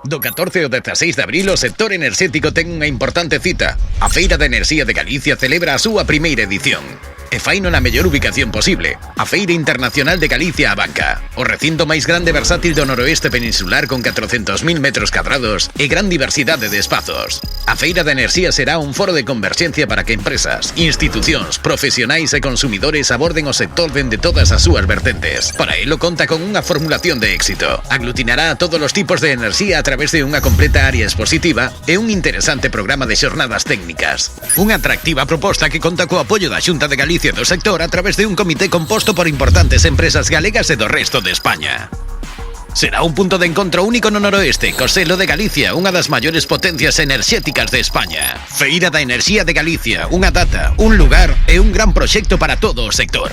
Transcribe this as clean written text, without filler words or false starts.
Do 14 ao 16 de abril o sector enerxético ten unha importante cita. A Feira de Enerxía de Galicia celebra a súa primeira edición. E faino na mellor ubicación posible, a Feira Internacional de Galicia a Banca, o recinto máis grande e versátil do noroeste peninsular con 400.000 metros cadrados e gran diversidade de espazos. A Feira de Enerxía será un foro de converxencia para que empresas, institucións, profesionais e consumidores aborden o sector dende todas as súas vertentes. Para elo conta con unha formulación de éxito. Aglutinará a todos os tipos de enerxía a través de unha completa área expositiva e un interesante programa de xornadas técnicas. Unha atractiva proposta que conta co apoio da Xunta de Galicia do sector a través de un comité composto por importantes empresas galegas e do resto de España. Será un punto de encontro único no noroeste, co selo de Galicia, unha das maiores potencias enerxéticas de España. Feira da Enerxía de Galicia, unha data, un lugar e un gran proxecto para todo o sector.